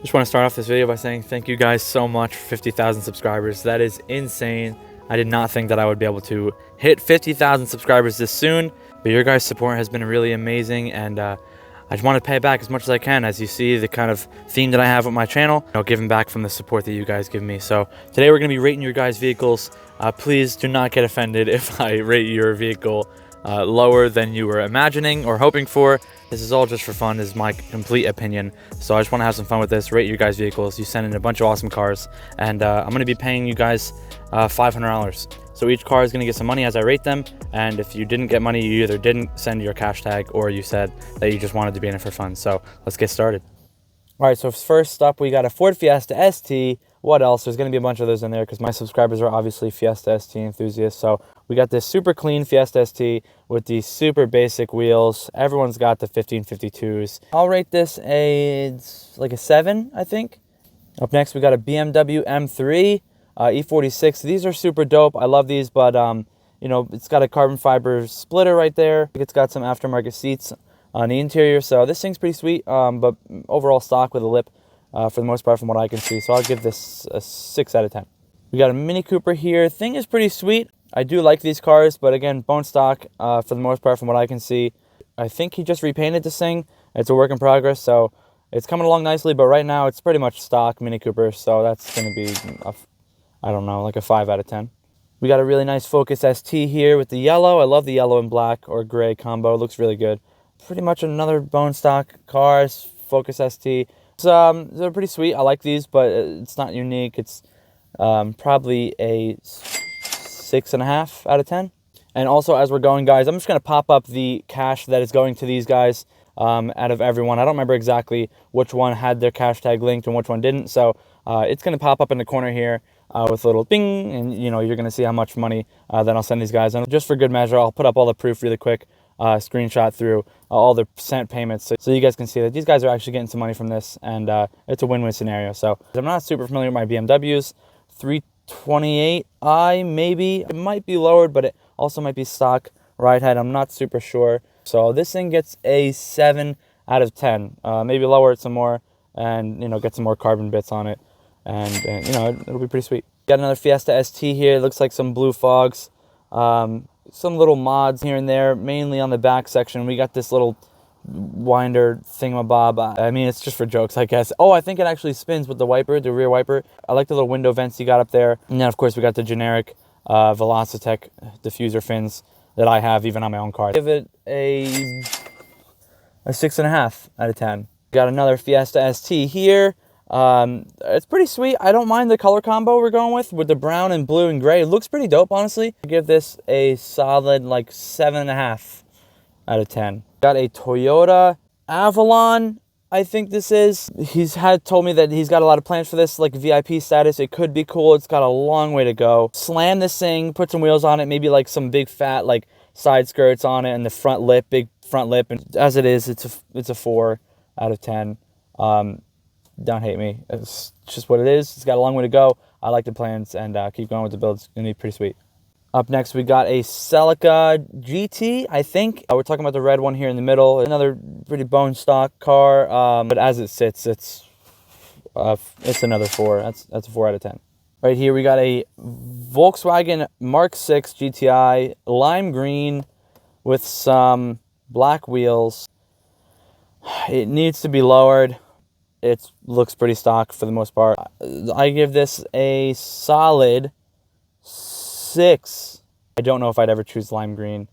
Just want to start off this video by saying thank you guys so much for 50,000 subscribers. That is insane. I did not think that I would be able to hit 50,000 subscribers this soon, but your guys' support has been really amazing, and I just want to pay back as much as I can. As you see, the kind of theme that I have with my channel, giving back from the support that you guys give me. So today we're going to be rating your guys' vehicles. Please do not get offended if I rate your vehicle lower than you were imagining or hoping for. This is all just for fun. This is my complete opinion. So I just want to have some fun with this, rate your guys' vehicles. You send in a bunch of awesome cars, and I'm going to be paying you guys $500. So each car is going to get some money as I rate them, and if you didn't get money, you either didn't send your cash tag or you said that you just wanted to be in it for fun. So let's get started. All right, so first up, we got a Ford Fiesta ST. What else? There's going to be a bunch of those in there because my subscribers are obviously Fiesta ST enthusiasts. So we got this super clean Fiesta ST with these super basic wheels. Everyone's got the 1552s. I'll rate this like a 7, I think. Up next, we got a BMW M3 E46. These are super dope. I love these, but it's got a carbon fiber splitter right there. It's got some aftermarket seats on the interior, so this thing's pretty sweet, but overall stock with a lip for the most part from what I can see. So I'll give this a 6 out of 10. We got a Mini Cooper here. Thing is pretty sweet. I do like these cars, but again, bone stock for the most part from what I can see. I think he just repainted this thing. It's a work in progress, so it's coming along nicely, but right now it's pretty much stock Mini Cooper, so that's going to be, like a 5 out of 10. We got a really nice Focus ST here with the yellow. I love the yellow and black or gray combo. It looks really good. Pretty much another bone stock cars, Focus ST. They're pretty sweet. I like these, but it's not unique. It's probably a 6.5 out of 10. And also, as we're going, guys, I'm just going to pop up the cash that is going to these guys out of everyone. I don't remember exactly which one had their cash tag linked and which one didn't. So it's going to pop up in the corner here with a little bing, and you're going to see how much money that I'll send these guys. And just for good measure, I'll put up all the proof really quick. Screenshot through all the percent payments so you guys can see that these guys are actually getting some money from this, and it's a win-win scenario. So I'm not super familiar with my BMWs. 328i maybe, it might be lowered, but it also might be stock ride height. I'm not super sure. So this thing gets a 7 out of 10. Maybe lower it some more and get some more carbon bits on it, and it'll be pretty sweet. Got another Fiesta ST here. It looks like some blue fogs. Some little mods here and there, mainly on the back section. We got this little winder thingamabob. I mean, it's just for jokes, I guess. Oh, I think it actually spins with the wiper, the rear wiper. I like the little window vents you got up there. And then, of course, we got the generic Velocitec diffuser fins that I have even on my own car. Give it a 6.5 out of 10. Got another Fiesta ST here. It's pretty sweet. I don't mind the color combo we're going with the brown and blue and gray. It looks pretty dope, honestly. I give this a solid 7.5 out of 10. Got a Toyota Avalon, I think this is. He's told me that he's got a lot of plans for this, like VIP status. It could be cool. It's got a long way to go. Slam this thing, put some wheels on it, maybe some big fat side skirts on it, and the front lip, big front lip. And as it is, it's a 4 out of 10. Don't hate me. It's just what it is. It's got a long way to go. I like the plans, and keep going with the build. It's going to be pretty sweet. Up next, we got a Celica GT, I think. We're talking about the red one here in the middle. Another pretty bone stock car, but as it sits, it's another 4. That's a 4 out of 10. Right here, we got a Volkswagen Mark 6 GTI, lime green with some black wheels. It needs to be lowered. It looks pretty stock for the most part. I give this a solid 6. I don't know if I'd ever choose lime green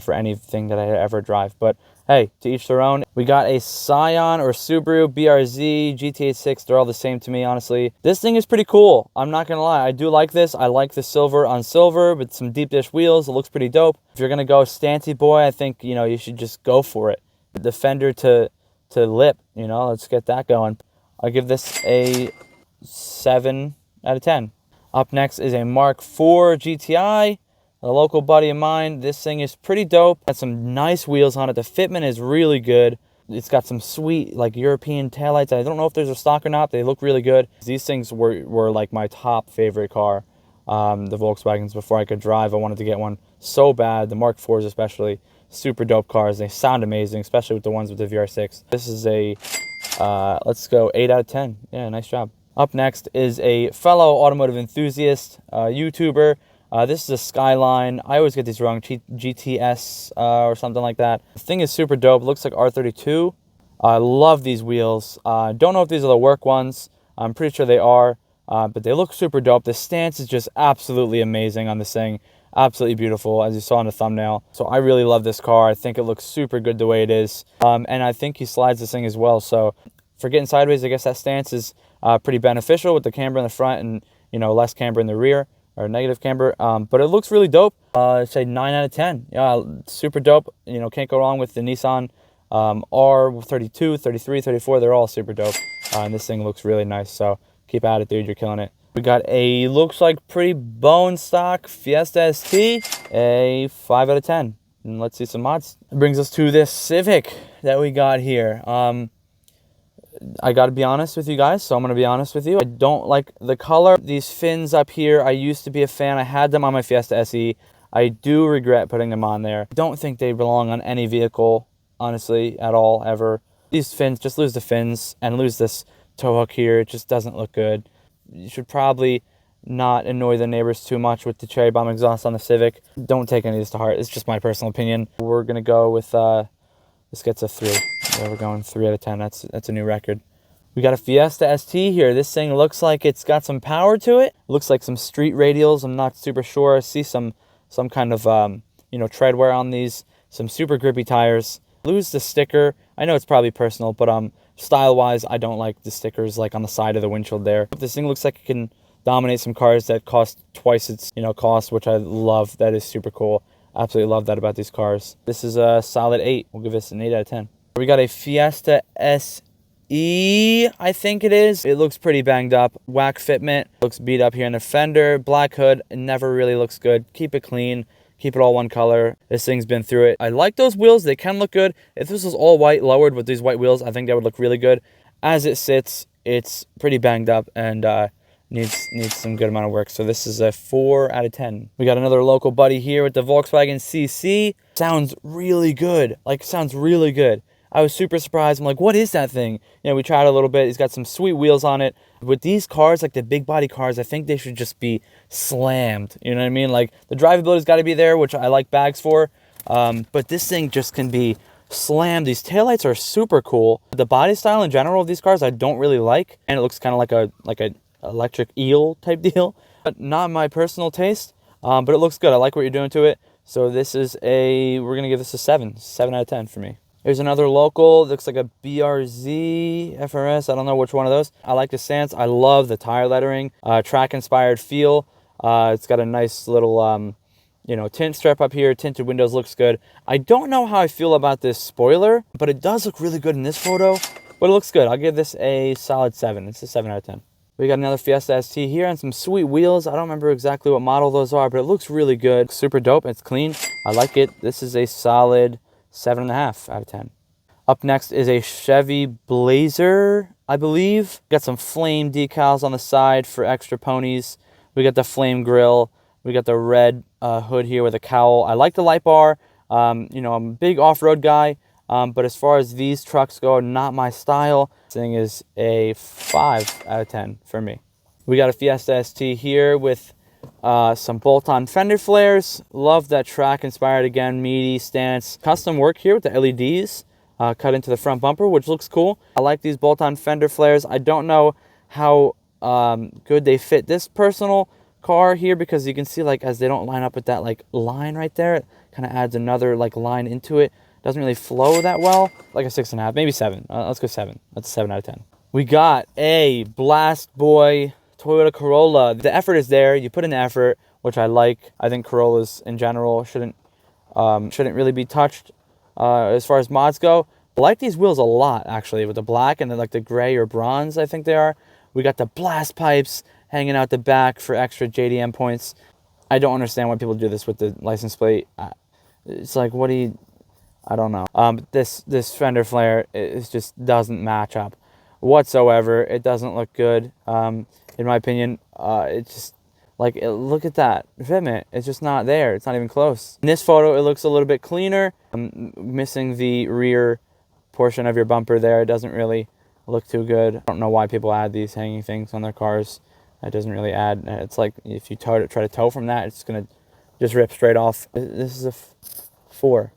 for anything that I ever drive, but hey, to each their own. We got a Scion or Subaru BRZ GT86. They're all the same to me, honestly. This thing is pretty cool. I'm not gonna lie. I do like this. I like the silver on silver with some deep dish wheels. It looks pretty dope. If you're gonna go Stancy boy, I think you should just go for it. The fender to lip, let's get that going. I'll give this a 7 out of 10. Up next is a Mark IV GTI, a local buddy of mine. This thing is pretty dope. Got some nice wheels on it. The fitment is really good. It's got some sweet European taillights. I don't know if there's a stock or not. They look really good. These things were my top favorite car. The Volkswagens before I could drive. I wanted to get one so bad. The Mark IVs especially. Super dope cars. They sound amazing, especially with the ones with the VR6. This is a Let's go 8 out of 10. Yeah, nice job. Up next is a fellow automotive enthusiast, YouTuber. This is a Skyline. I always get these wrong. GTS or something like that. The thing is super dope. Looks like R32. I love these wheels. Don't know if these are the work ones. I'm pretty sure they are, but they look super dope. The stance is just absolutely amazing on this thing. Absolutely beautiful, as you saw in the thumbnail. So I really love this car. I think it looks super good the way it is. And I think he slides this thing as well. So for getting sideways, I guess that stance is pretty beneficial with the camber in the front and, you know, less camber in the rear, or negative camber. But it looks really dope. I'd say 9 out of 10. Yeah, super dope. You know, can't go wrong with the Nissan R32, 33, 34. They're all super dope. And this thing looks really nice. So keep at it, dude. You're killing it. We got a, looks like pretty bone stock Fiesta ST, a 5 out of 10. And let's see some mods. It brings us to this Civic that we got here. I got to be honest with you guys, so I'm going to be honest with you. I don't like the color. These fins up here, I used to be a fan. I had them on my Fiesta SE. I do regret putting them on there. I don't think they belong on any vehicle, honestly, at all, ever. These fins, just lose the fins and lose this tow hook here. It just doesn't look good. You should probably not annoy the neighbors too much with the cherry bomb exhaust on the Civic. Don't take any of this to heart. It's just my personal opinion. We're going to go with, this gets a 3. Yeah, we're going 3 out of 10. That's a new record. We got a Fiesta ST here. This thing looks like it's got some power to it. Looks like some street radials. I'm not super sure. I see some kind of, you know, tread wear on these. Some super grippy tires. Lose the sticker. I know it's probably personal, but style-wise, I don't like the stickers like on the side of the windshield there. This thing looks like it can dominate some cars that cost twice its, you know, cost, which I love. That is super cool. Absolutely love that about these cars. This is a solid 8. We'll give this an 8 out of 10. We got a Fiesta SE, I think it is. It looks pretty banged up. Whack fitment. Looks beat up here in the fender. Black hood. It never really looks good. Keep it clean. Keep it all one color. This thing's been through it. I like those wheels. They can look good. If this was all white, lowered with these white wheels, I think that would look really good. As it sits, it's pretty banged up and needs some good amount of work. So this is a 4 out of 10. We got another local buddy here with the Volkswagen CC. Sounds really good. Like, sounds really good. I was super surprised. I'm like, what is that thing? You know, we tried a little bit. He's got some sweet wheels on it. With these cars, like the big body cars, I think they should just be slammed. You know what I mean? Like, the drivability's got to be there, which I like bags for. But this thing just can be slammed. These taillights are super cool. The body style in general of these cars, I don't really like. And it looks kind of like a electric eel type deal. But not my personal taste. But it looks good. I like what you're doing to it. So this is we're going to give this a 7 out of 10 for me. Here's another local. Looks like a BRZ, FRS. I don't know which one of those. I like the stance. I love the tire lettering. Track-inspired feel. It's got a nice little, you know, tint strip up here. Tinted windows looks good. I don't know how I feel about this spoiler, but it does look really good in this photo. But it looks good. I'll give this a solid 7. It's a 7 out of 10. We got another Fiesta ST here and some sweet wheels. I don't remember exactly what model those are, but it looks really good. Super dope. It's clean. I like it. This is a solid 7.5 out of 10. Up next is a Chevy Blazer, I believe. Got some flame decals on the side for extra ponies. We got the flame grille. We got the red hood here with a cowl. I like the light bar. You know, I'm a big off-road guy, but as far as these trucks go, not my style. This thing is a 5 out of 10 for me. We got a Fiesta ST here with some bolt-on fender flares. Love that track-inspired, again, meaty stance. Custom work here with the LEDs cut into the front bumper, which looks cool. I like these bolt-on fender flares. I don't know how good they fit this personal car here, because you can see, like, as they don't line up with that, like, line right there, it kind of adds another, like, line into it. Doesn't really flow that well. Like a 6.5, maybe 7. Let's go 7. That's a 7 out of 10. We got a Blast Boy Toyota Corolla. The effort is there. You put in the effort, which I like. I think Corollas in general shouldn't really be touched as far as mods go. I like these wheels a lot, actually, with the black and then like the gray or bronze, I think they are. We got the blast pipes hanging out the back for extra JDM points. I don't understand why people do this with the license plate. It's like, what do you... I don't know. This fender flare, it just doesn't match up whatsoever. It doesn't look good. In my opinion, it's just like, look at that fitment. It's just not there. It's not even close. In this photo, it looks a little bit cleaner. I'm missing the rear portion of your bumper there. It doesn't really look too good. I don't know why people add these hanging things on their cars. That doesn't really add. It's like if you try to tow from that, it's gonna just rip straight off. This is a 4.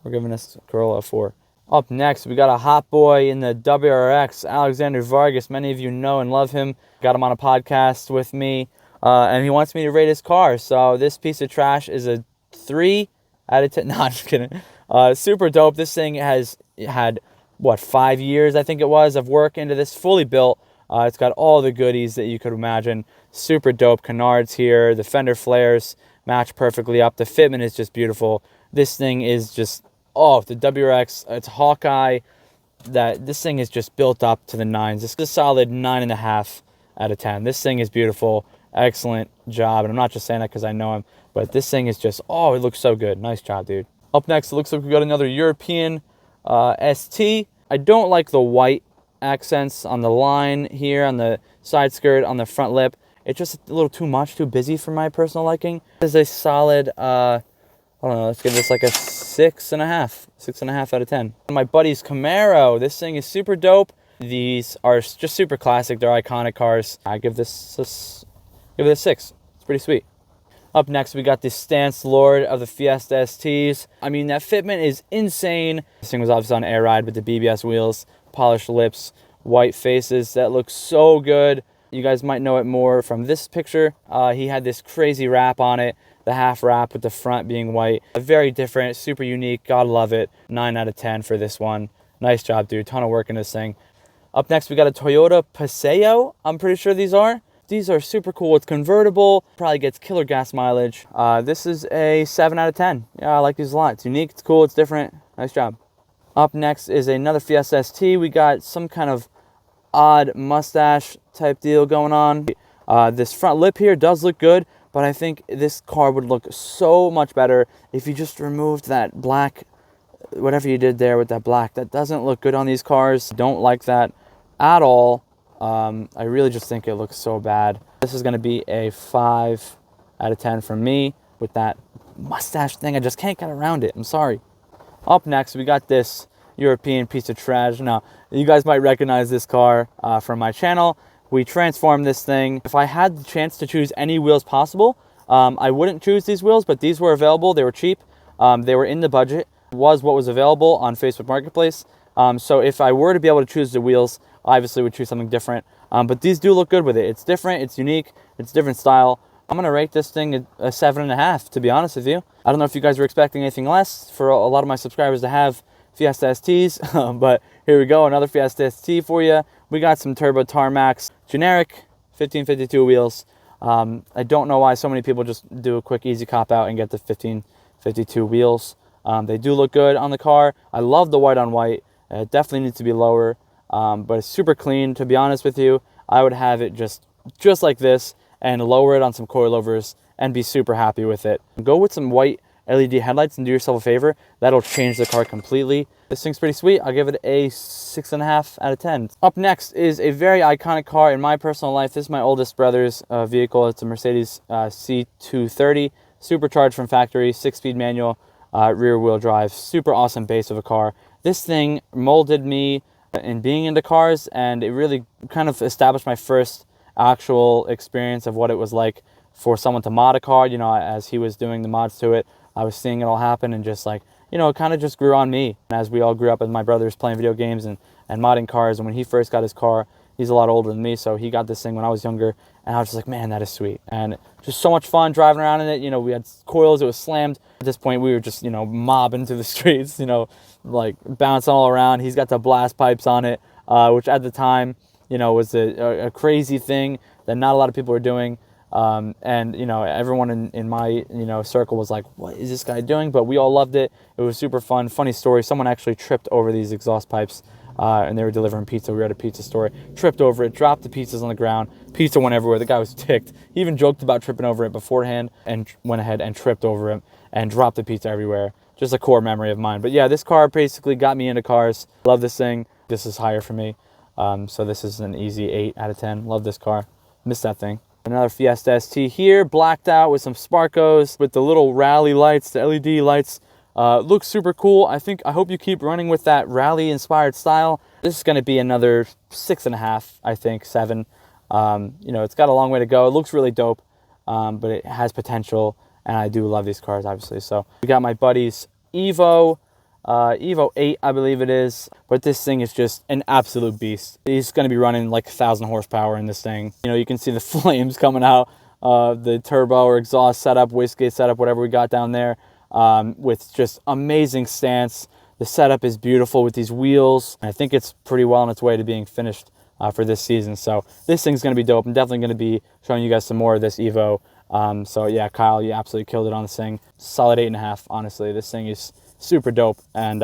We're giving this Corolla a 4. Up next, we got a hot boy in the WRX, Alexander Vargas. Many of you know and love him. Got him on a podcast with me, and he wants me to rate his car. So this piece of trash is a 3 out of 10. No, I'm just kidding. Super dope. This thing has had, what, 5 years, I think it was, of work into this, fully built. It's got all the goodies that you could imagine. Super dope canards here. The fender flares match perfectly up. The fitment is just beautiful. This thing is just, oh, the WRX, it's Hawkeye. This thing is just built up to the 9s. It's a solid 9.5 out of 10. This thing is beautiful. Excellent job. And I'm not just saying that because I know him, but this thing is just, oh, it looks so good. Nice job, dude. Up next, it looks like we got another European ST. I don't like the white accents on the line here, on the side skirt, on the front lip. It's just a little too much, too busy for my personal liking. This is a solid, I don't know, let's give this like a 6.5 out of 10. My buddy's Camaro. This thing is super dope. These are just super classic. They're iconic cars. I give this a 6. It's pretty sweet. Up next, we got the Stance Lord of the Fiesta STs. I mean, that fitment is insane. This thing was obviously on air ride with the BBS wheels, polished lips, white faces. That looks so good. You guys might know it more from this picture. He had this crazy wrap on it, the half wrap with the front being white. Very different, super unique. Gotta love it. 9 out of 10 for this one. Nice job, dude. Ton of work in this thing. Up next, we got a Toyota Paseo. I'm pretty sure these are. These are super cool. It's convertible. Probably gets killer gas mileage. This is a 7 out of 10. Yeah, I like these a lot. It's unique. It's cool. It's different. Nice job. Up next is another Fiesta ST. We got some kind of odd mustache type deal going on. This front lip here does look good, but I think this car would look so much better if you just removed that black, whatever you did there with that black. That doesn't look good on these cars. Don't like that at all. I really just think it looks so bad. This is going to be a 5 out of 10 from me with that mustache thing. I just can't get around it. I'm sorry. Up next, we got this European piece of trash. Now, you guys might recognize this car from my channel. We transformed this thing. If I had the chance to choose any wheels possible, I wouldn't choose these wheels, but these were available. They were cheap. They were in the budget. Was what was available on Facebook Marketplace. So if I were to be able to choose the wheels, I obviously would choose something different. But these do look good with it. It's different. It's unique. It's different style. I'm going to rate this thing a 7.5, to be honest with you. I don't know if you guys were expecting anything less for a lot of my subscribers to have Fiesta STs, but here we go. Another Fiesta ST for you. We got some Turbo Tarmacs, generic 1552 wheels. I don't know why so many people just do a quick, easy cop out and get the 1552 wheels. They do look good on the car. I love the white on white. It definitely needs to be lower, but it's super clean. To be honest with you, I would have it just like this and lower it on some coilovers and be super happy with it. Go with some white LED headlights and do yourself a favor. That'll change the car completely. This thing's pretty sweet. I'll give it a 6.5 out of 10. Up next is a very iconic car in my personal life. This is my oldest brother's vehicle. It's a Mercedes C230, supercharged from factory, 6-speed manual, rear wheel drive. Super awesome base of a car. This thing molded me in being into cars, and it really kind of established my first actual experience of what it was like for someone to mod a car. You know, as he was doing the mods to it, I was seeing it all happen, and just like, you know, it kind of just grew on me. And as we all grew up with my brothers playing video games and modding cars, and when he first got his car, he's a lot older than me, so he got this thing when I was younger, and I was just like, man, that is sweet. And just so much fun driving around in it. You know, we had coils, it was slammed. At this point, we were just, you know, mobbing through the streets, you know, like bouncing all around. He's got the blast pipes on it, which at the time, you know, was a crazy thing that not a lot of people were doing. And, you know, everyone in my, you know, circle was like, what is this guy doing? But we all loved it. It was super fun. Funny story. Someone actually tripped over these exhaust pipes, and they were delivering pizza. We were at a pizza store, tripped over it, dropped the pizzas on the ground. Pizza went everywhere. The guy was ticked. He even joked about tripping over it beforehand and went ahead and tripped over it and dropped the pizza everywhere. Just a core memory of mine. But yeah, this car basically got me into cars. Love this thing. This is higher for me. So this is an easy 8 out of 10. Love this car. Miss that thing. Another Fiesta ST here, blacked out with some Sparkos, with the little rally lights, the LED lights Looks super cool. I hope you keep running with that rally inspired style. This is going to be another 6.5, I think 7. You know, it's got a long way to go. It looks really dope, but it has potential, and I do love these cars, obviously. So we got my buddy's Evo 8, I believe it is, but this thing is just an absolute beast. He's going to be running like 1,000 horsepower in this thing. You know, you can see the flames coming out of the turbo or exhaust setup, wastegate setup, whatever we got down there, with just amazing stance. The setup is beautiful with these wheels. I think it's pretty well on its way to being finished for this season. So this thing's going to be dope. I'm definitely going to be showing you guys some more of this Evo. So yeah, Kyle, you absolutely killed it on this thing. Solid 8.5, honestly. This thing is super dope, and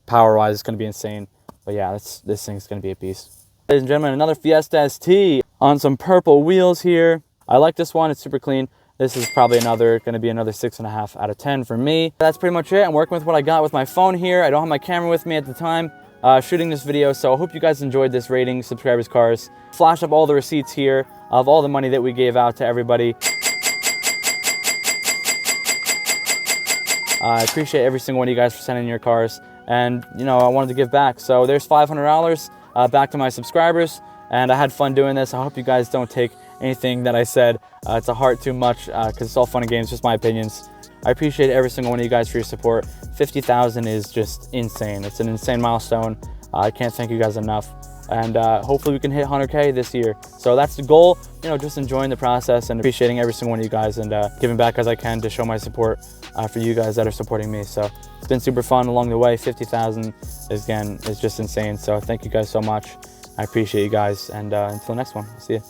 power-wise, it's going to be insane. But yeah, this thing's going to be a beast. Ladies and gentlemen, another Fiesta ST on some purple wheels here. I like this one. It's super clean. This is probably going to be another 6.5 out of 10 for me. That's pretty much it. I'm working with what I got with my phone here. I don't have my camera with me at the time shooting this video, so I hope you guys enjoyed this rating, subscribers cars. Flash up all the receipts here of all the money that we gave out to everybody. I appreciate every single one of you guys for sending your cars, and you know, I wanted to give back. So there's $500 back to my subscribers, and I had fun doing this. I hope you guys don't take anything that I said to heart too much, because it's all fun and games, just my opinions. I appreciate every single one of you guys for your support. 50,000 is just insane. It's an insane milestone. I can't thank you guys enough. And hopefully we can hit 100K this year. So that's the goal, you know, just enjoying the process and appreciating every single one of you guys, and giving back as I can to show my support for you guys that are supporting me. So it's been super fun along the way. 50,000 is just insane. So thank you guys so much. I appreciate you guys, and until the next one, see you.